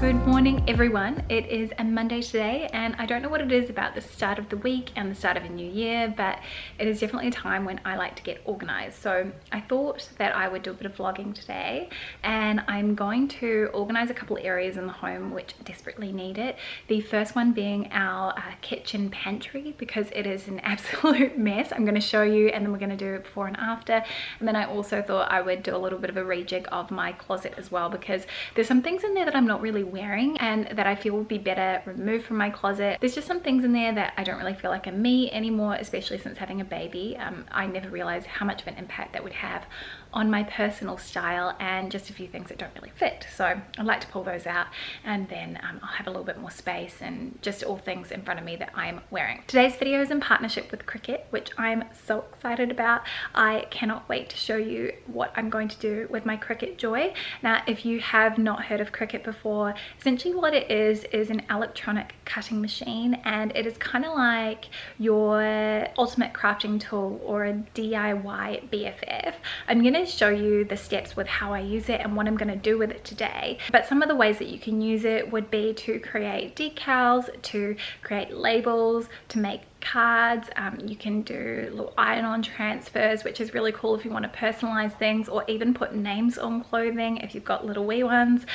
Good morning everyone. It is a Monday today and I don't know what it is about the start of the week and the start of a new year, but it is definitely a time when I like to get organized. So I thought that I would do a bit of vlogging today, and I'm going to organize a couple areas in the home which desperately need it. The first one being our kitchen pantry, because it is an absolute mess. I'm going to show you and then we're going to do it before and after. And then I also thought I would do a little bit of a rejig of my closet as well, because there's some things in there that I'm not really wearing and that I feel would be better removed from my closet. There's just some things in there that I don't really feel like are me anymore, especially since having a baby. I never realized how much of an impact that would have on my personal style, and just a few things that don't really fit. So I'd like to pull those out, and then I'll have a little bit more space and just all things in front of me that I'm wearing. Today's video is in partnership with Cricut, which I'm so excited about. I cannot wait to show you what I'm going to do with my Cricut Joy. Now, if you have not heard of Cricut before, essentially what it is an electronic cutting machine, and it is kind of like your ultimate crafting tool or a DIY BFF. I'm going to show you the steps with how I use it and what I'm going to do with it today. But some of the ways that you can use it would be to create decals, to create labels, to make cards. You can do little iron-on transfers, which is really cool if you want to personalize things, or even put names on clothing if you've got little wee ones.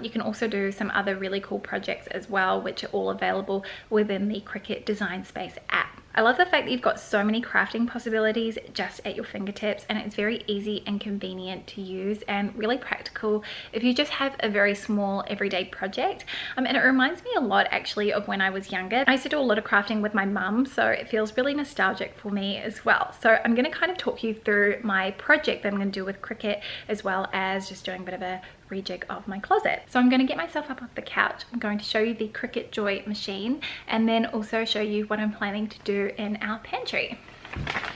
You can also do some other really cool projects as well, which are all available within the Cricut Design Space app. I love the fact that you've got so many crafting possibilities just at your fingertips, and it's very easy and convenient to use and really practical if you just have a very small everyday project. And it reminds me a lot actually of when I was younger. I used to do a lot of crafting with my mum, so it feels really nostalgic for me as well. So I'm going to kind of talk you through my project that I'm going to do with Cricut, as well as just doing a bit of a rejig of my closet. So I'm going to get myself up off the couch. I'm going to show you the Cricut Joy machine, and then also show you what I'm planning to do in our pantry.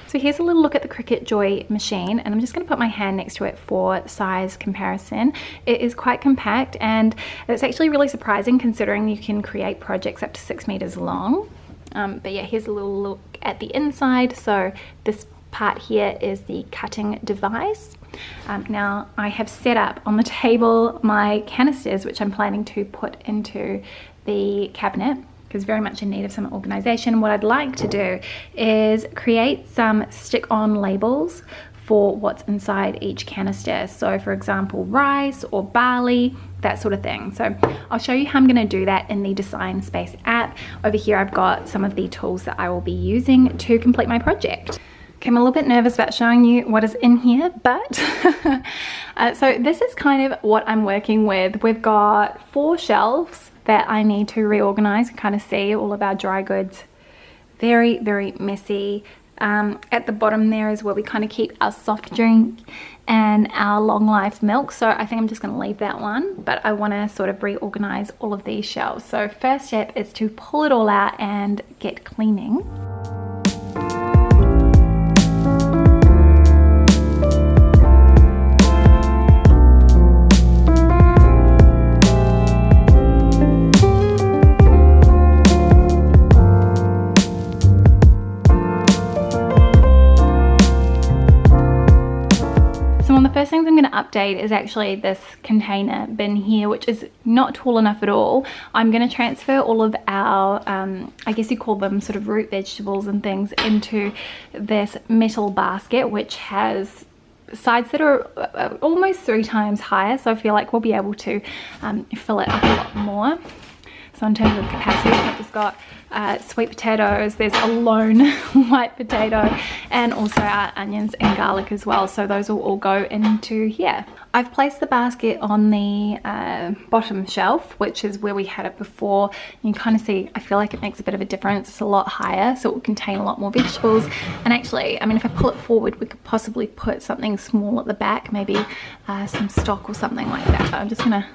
So here's a little look at the Cricut Joy machine, and I'm just going to put my hand next to it for size comparison. It is quite compact, and it's actually really surprising considering you can create projects up to 6 meters long. But yeah, here's a little look at the inside. So this part here is the cutting device. Now I have set up on the table my canisters, which I'm planning to put into the cabinet, because very much in need of some organization. What I'd like to do is create some stick-on labels for what's inside each canister. So for example, rice or barley, that sort of thing. So I'll show you how I'm going to do that in the Design Space app. Over here I've got some of the tools that I will be using to complete my project. Okay, I'm a little bit nervous about showing you what is in here, but so this is kind of what I'm working with. We've got 4 shelves that I need to reorganize. You kind of see all of our dry goods. Very, very messy. At the bottom there is where we kind of keep our soft drink and our long life milk. So I think I'm just going to leave that one, but I want to sort of reorganize all of these shelves. So first step is to pull it all out and get cleaning. First things I'm going to update is actually this container bin here, which is not tall enough at all. I'm going to transfer all of our, I guess you call them sort of root vegetables and things, into this metal basket, which has sides that are almost 3 times higher. So I feel like we'll be able to fill it up a lot more. So in terms of capacity, I've just got sweet potatoes, there's a lone white potato, and also our onions and garlic as well. So those will all go into here. I've placed the basket on the bottom shelf, which is where we had it before. You can kind of see, I feel like it makes a bit of a difference. It's a lot higher, so it will contain a lot more vegetables. And actually, I mean, if I pull it forward, we could possibly put something small at the back, maybe some stock or something like that. But I'm just gonna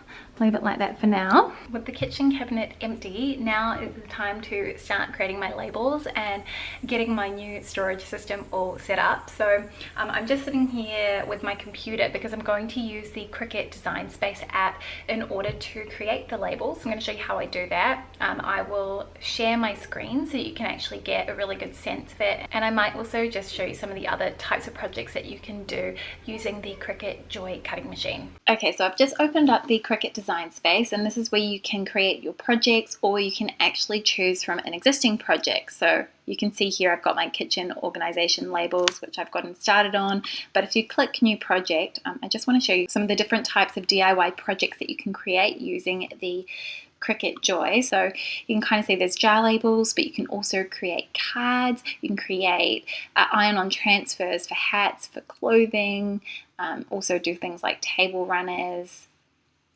leave it like that for now. With the kitchen cabinet empty, now is the time to start creating my labels and getting my new storage system all set up. So I'm just sitting here with my computer because I'm going to use the Cricut Design Space app in order to create the labels. I'm going to show you how I do that. I will share my screen so you can actually get a really good sense of it, and I might also just show you some of the other types of projects that you can do using the Cricut Joy cutting machine. Okay, so I've just opened up the Cricut Design design space, and this is where you can create your projects, or you can actually choose from an existing project. So you can see here I've got my kitchen organization labels, which I've gotten started on. But if you click new project, I just want to show you some of the different types of DIY projects that you can create using the Cricut Joy. So you can kind of see there's jar labels, but you can also create cards. You can create iron-on transfers for hats, for clothing, also do things like table runners.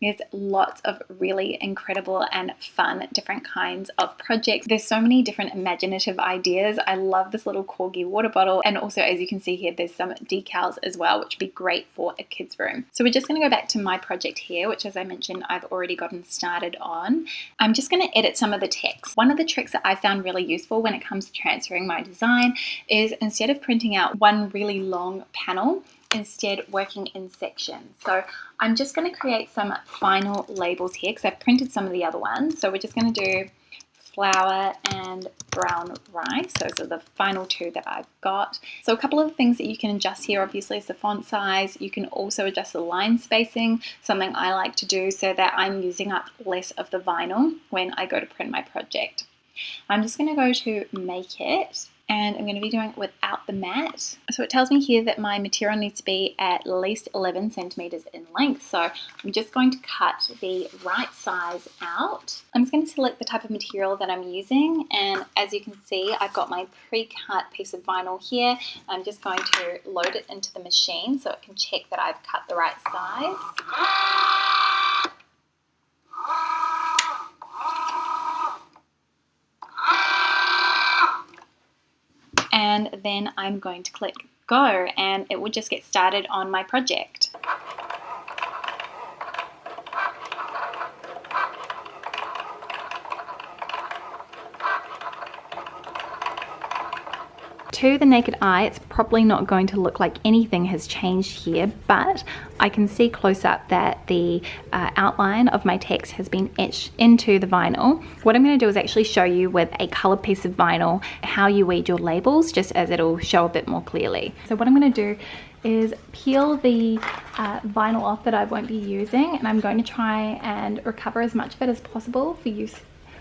There's lots of really incredible and fun different kinds of projects. There's so many different imaginative ideas. I love this little corgi water bottle, and also, as you can see here, there's some decals as well, which would be great for a kid's room. So we're just going to go back to my project here, which, as I mentioned, I've already gotten started on. I'm just going to edit some of the text. One of the tricks that I found really useful when it comes to transferring my design is, instead of printing out one really long panel, instead working in sections. So I'm just going to create some final labels here because I've printed some of the other ones. So we're just going to do flour and brown rice. Those are the final two that I've got. So a couple of things that you can adjust here obviously is the font size. You can also adjust the line spacing, something I like to do so that I'm using up less of the vinyl when I go to print my project. I'm just going to go to Make It, and I'm going to be doing it without the mat. So it tells me here that my material needs to be at least 11 centimeters in length. So I'm just going to cut the right size out. I'm just going to select the type of material that I'm using. And as you can see, I've got my pre-cut piece of vinyl here. I'm just going to load it into the machine so it can check that I've cut the right size. And then I'm going to click go, and it will just get started on my project. To the naked eye, it's probably not going to look like anything has changed here, but I can see close up that the outline of my text has been etched into the vinyl. What I'm going to do is actually show you with a colored piece of vinyl how you read your labels, just as it'll show a bit more clearly. So what I'm going to do is peel the vinyl off that I won't be using, and I'm going to try and recover as much of it as possible for use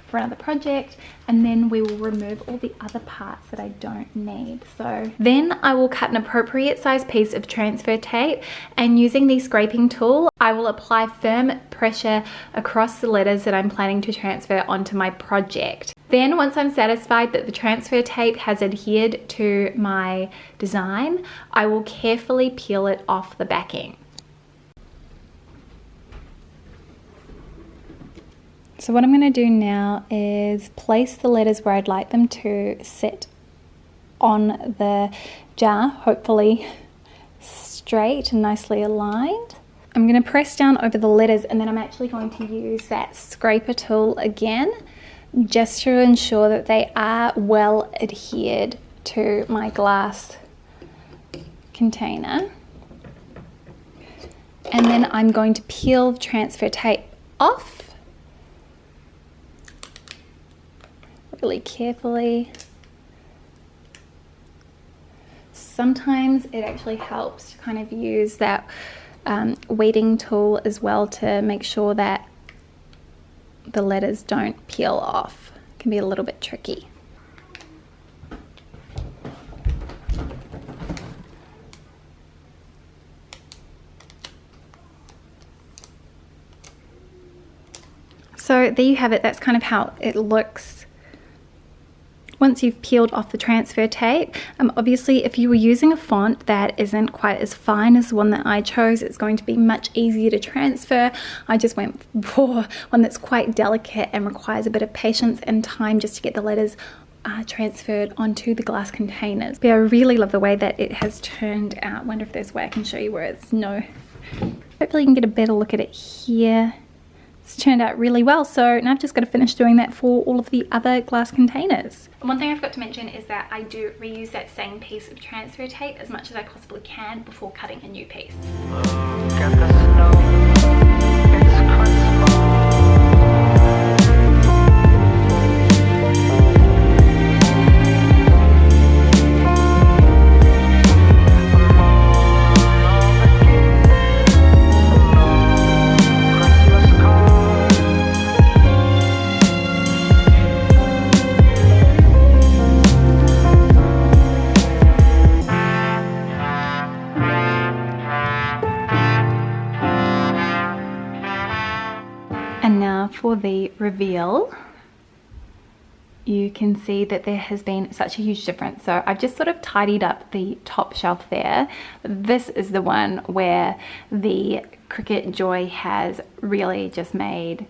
for another project, and then we will remove all the other parts that I don't need. So then I will cut an appropriate size piece of transfer tape, and using the scraping tool I will apply firm pressure across the letters that I'm planning to transfer onto my project. Then once I'm satisfied that the transfer tape has adhered to my design, I will carefully peel it off the backing. So what I'm going to do now is place the letters where I'd like them to sit on the jar, hopefully straight and nicely aligned. I'm going to press down over the letters, and then I'm actually going to use that scraper tool again just to ensure that they are well adhered to my glass container. And then I'm going to peel the transfer tape off really carefully. Sometimes it actually helps to kind of use that weeding tool as well to make sure that the letters don't peel off. It can be a little bit tricky. So there you have it. That's kind of how it looks once you've peeled off the transfer tape. Obviously, if you were using a font that isn't quite as fine as the one that I chose, it's going to be much easier to transfer. I just went for one that's quite delicate and requires a bit of patience and time just to get the letters transferred onto the glass containers. But I really love the way that it has turned out. I wonder if there's a way I can show you where it's no. Hopefully you can get a better look at it here. It's turned out really well, so now I've just got to finish doing that for all of the other glass containers. And one thing I forgot to mention is that I do reuse that same piece of transfer tape as much as I possibly can before cutting a new piece. And now for the reveal. You can see that there has been such a huge difference. So I've just sort of tidied up the top shelf there. This is the one where the Cricut Joy has really just made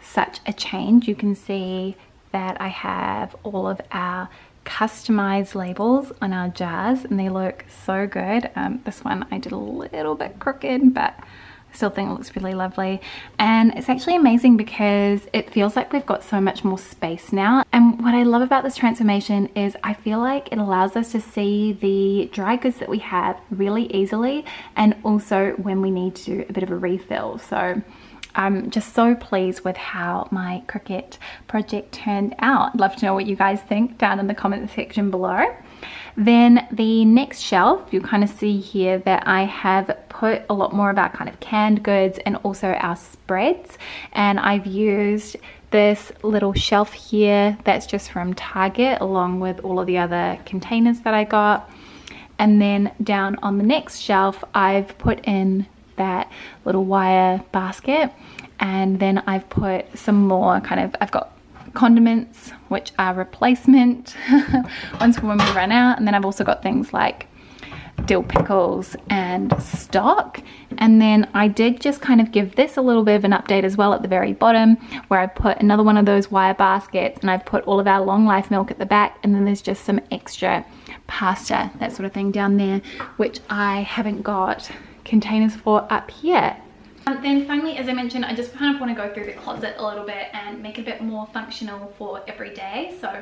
such a change. You can see that I have all of our customized labels on our jars and they look so good. This one I did a little bit crooked, but I still think it looks really lovely. And it's actually amazing because it feels like we've got so much more space now. And what I love about this transformation is I feel like it allows us to see the dry goods that we have really easily, and also when we need to do a bit of a refill. So I'm just so pleased with how my Cricut project turned out. I'd love to know what you guys think down in the comment section below. Then the next shelf, you kind of see here that I have put a lot more of our kind of canned goods and also our spreads. And I've used this little shelf here that's just from Target, along with all of the other containers that I got. And then down on the next shelf, I've put in that little wire basket, and then I've put some more I've got condiments, which are replacement ones for when we run out, and then I've also got things like dill pickles and stock. And then I did just kind of give this a little bit of an update as well at the very bottom, where I put another one of those wire baskets, and I've put all of our long life milk at the back, and then there's just some extra pasta, that sort of thing down there, which I haven't got containers for up here. Then finally, as I mentioned, I just kind of want to go through the closet a little bit and make it a bit more functional for every day. So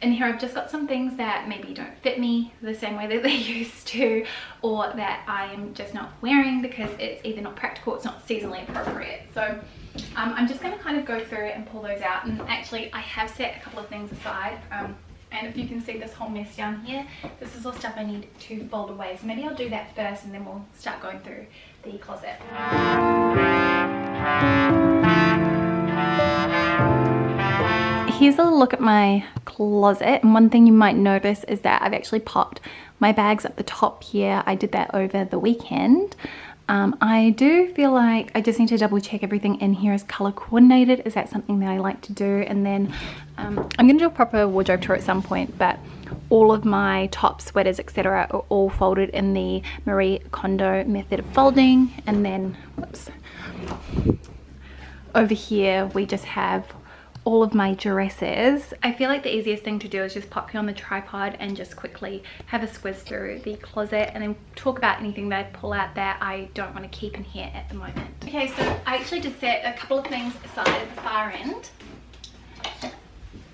in here I've just got some things that maybe don't fit me the same way that they used to, or that I am just not wearing because it's either not practical, it's not seasonally appropriate. So I'm just going to kind of go through it and pull those out. And actually I have set a couple of things aside. And if you can see this whole mess down here, this is all stuff I need to fold away. So maybe I'll do that first and then we'll start going through the closet. Here's a look at my closet, and one thing you might notice is that I've actually popped my bags up the top here. I did that over the weekend. I do feel like I just need to double check everything in here is color coordinated. Is that something that I like to do? And then I'm gonna do a proper wardrobe tour at some point, but all of my tops, sweaters, etc. are all folded in the Marie Kondo method of folding. And then, whoops, over here we just have all of my dresses. I feel like the easiest thing to do is just pop you on the tripod and just quickly have a squiz through the closet and then talk about anything that I pull out that I don't want to keep in here at the moment. Okay, so I actually just set a couple of things aside at the far end,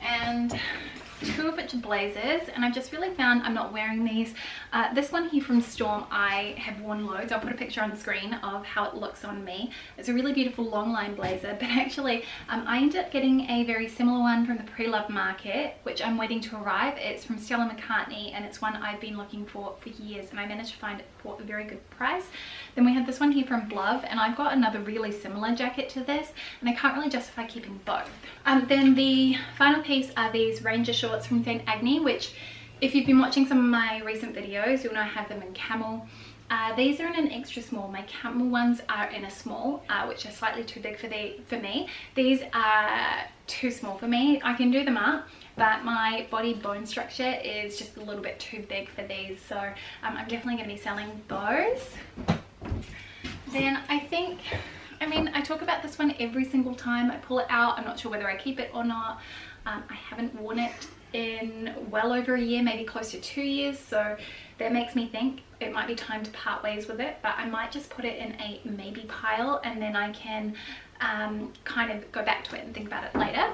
and two of which are blazers, and I've just really found I'm not wearing these. This one here from Storm I have worn loads. I'll put a picture on the screen of how it looks on me. It's a really beautiful long line blazer, but actually I ended up getting a very similar one from the pre-loved market, which I'm waiting to arrive. It's from Stella McCartney, and it's one I've been looking for years, and I managed to find it for a very good price. Then we have this one here from Blove, and I've got another really similar jacket to this, and I can't really justify keeping both. Then the final piece are these Ranger shorts from St. Agni, which if you've been watching some of my recent videos, you'll know I have them in camel. These are in an extra small. My camel ones are in a small, which are slightly too big for me. These are too small for me. I can do them up, but my body bone structure is just a little bit too big for these, so I'm definitely going to be selling those. Then I talk about this one every single time I pull it out. I'm not sure whether I keep it or not. I haven't worn it in well over a year, maybe close to 2 years, so that makes me think it might be time to part ways with it, but I might just put it in a maybe pile, and then I can kind of go back to it and think about it later.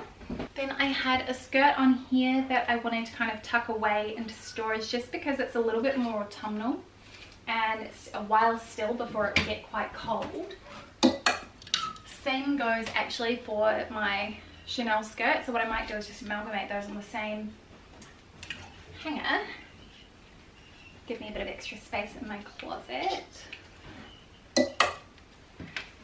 Then I had a skirt on here that I wanted to kind of tuck away into storage, just because it's a little bit more autumnal and it's a while still before it will get quite cold. Same goes actually for my Chanel skirt, so what I might do is just amalgamate those on the same hanger. Give me a bit of extra space in my closet.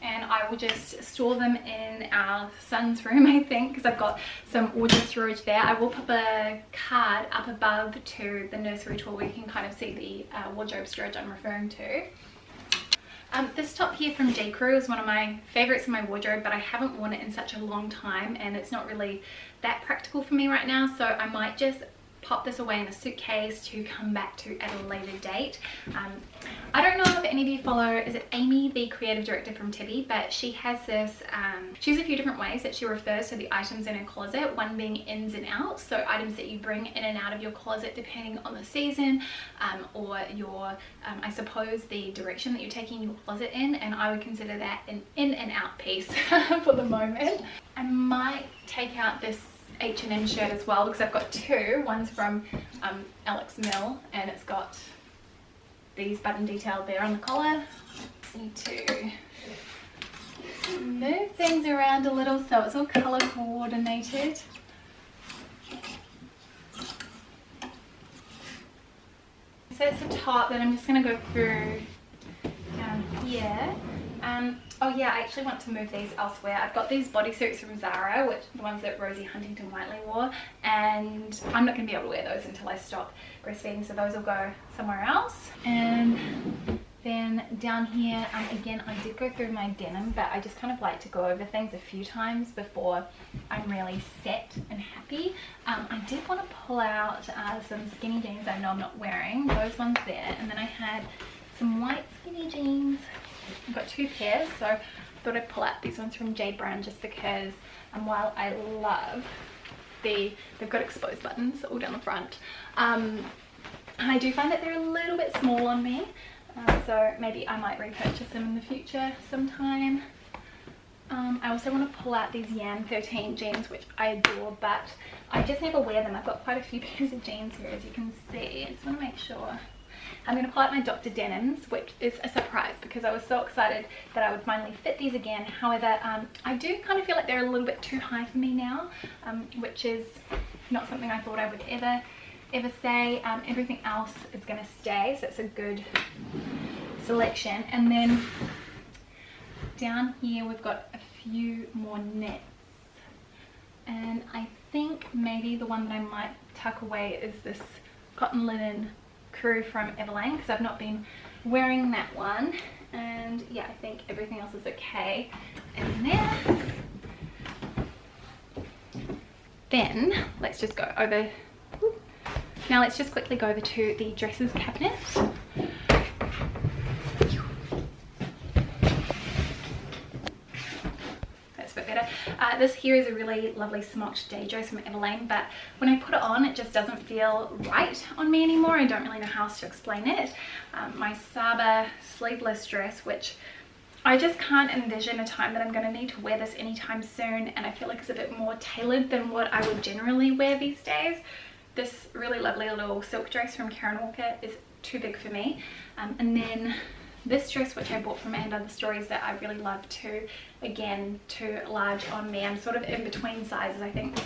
And I will just store them in our son's room, I think, because I've got some wardrobe storage there. I will put a card up above to the nursery tour where you can kind of see the wardrobe storage I'm referring to. This top here from J. Crew is one of my favorites in my wardrobe, but I haven't worn it in such a long time and it's not really that practical for me right now, so I might just pop this away in a suitcase to come back to at a later date. I don't know if any of you follow, is it Amy, the creative director from Tibby, but she has this, she has a few different ways that she refers to the items in her closet, one being ins and outs, so items that you bring in and out of your closet depending on the season, or your, I suppose the direction that you're taking your closet in, and I would consider that an in and out piece for the moment. I might take out this H&M shirt as well because I've got two. One's from Alex Mill and it's got these button detail there on the collar. Just need to move things around a little so it's all color coordinated. So it's the top that I'm just going to go through down here. Oh yeah, I actually want to move these elsewhere. I've got these bodysuits from Zara, which the ones that Rosie Huntington-Whiteley wore, and I'm not going to be able to wear those until I stop breastfeeding, so those will go somewhere else. And then down here, again, I did go through my denim, but I just kind of like to go over things a few times before I'm really set and happy. I did want to pull out some skinny jeans I know I'm not wearing, those ones there, and then I had some white skinny jeans. I've got two pairs, so I thought I'd pull out these ones from Jade Brown just because while I love they've got exposed buttons all down the front, I do find that they're a little bit small on me, so maybe I might repurchase them in the future sometime. I also want to pull out these Yan 13 jeans, which I adore, but I just never wear them. I've got quite a few pairs of jeans here, as you can see. I just want to make sure. I'm going to pull out my Dr. Denims, which is a surprise because I was so excited that I would finally fit these again. However, I do kind of feel like they're a little bit too high for me now, which is not something I thought I would ever say. Everything else is going to stay, so it's a good selection. And then down here we've got a few more knits, and I think maybe the one that I might tuck away is this cotton linen Crew from Everlane because I've not been wearing that one, and yeah, I think everything else is okay in there. Then let's just go over, now let's just quickly go over to the dresses cabinet. Better. This here is a really lovely smoked day dress from Everlane, but when I put it on, it just doesn't feel right on me anymore. I don't really know how else to explain it. My Saba sleeveless dress, which I just can't envision a time that I'm going to need to wear this anytime soon, and I feel like it's a bit more tailored than what I would generally wear these days. This really lovely little silk dress from Karen Walker is too big for me, and then this dress, which I bought from And Other Stories, that I really love too, again, too large on me. I'm sort of in between sizes. I think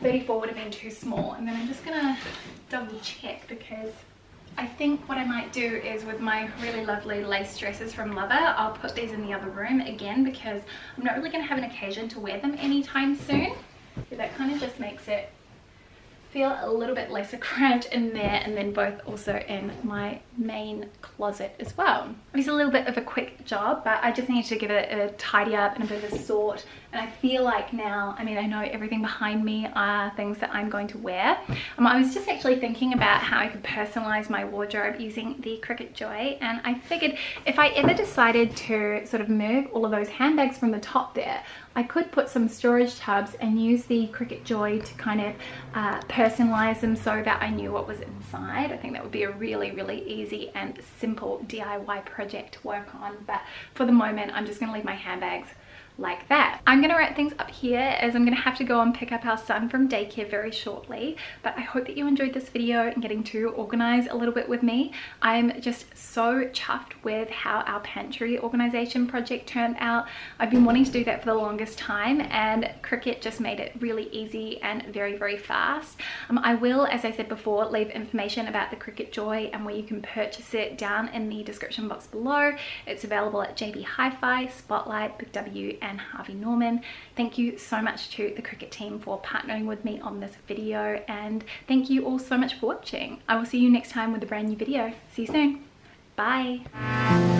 34 would have been too small. And then I'm just gonna double check because I think what I might do is with my really lovely lace dresses from Lover, I'll put these in the other room again because I'm not really gonna have an occasion to wear them anytime soon. So that kind of just makes it feel a little bit less cramped in there, and then both also in my main closet as well. It was a little bit of a quick job, but I just needed to give it a tidy up and a bit of a sort, and I feel like now, I mean, I know everything behind me are things that I'm going to wear. I was just actually thinking about how I could personalize my wardrobe using the Cricut Joy, and I figured if I ever decided to sort of move all of those handbags from the top there, I could put some storage tubs and use the Cricut Joy to kind of personalize them so that I knew what was inside. I think that would be a really, really easy and simple DIY project to work on. But for the moment, I'm just going to leave my handbags like that. I'm gonna wrap things up here as I'm gonna have to go and pick up our son from daycare very shortly, but I hope that you enjoyed this video and getting to organize a little bit with me. I'm just so chuffed with how our pantry organization project turned out. I've been wanting to do that for the longest time, and Cricut just made it really easy and very, very fast. I will, as I said before, leave information about the Cricut Joy and where you can purchase it down in the description box below. It's available at JB Hi-Fi, Spotlight, Big W, and Harvey Norman. Thank you so much to the Cricut team for partnering with me on this video, and thank you all so much for watching. I will see you next time with a brand new video. See you soon. Bye.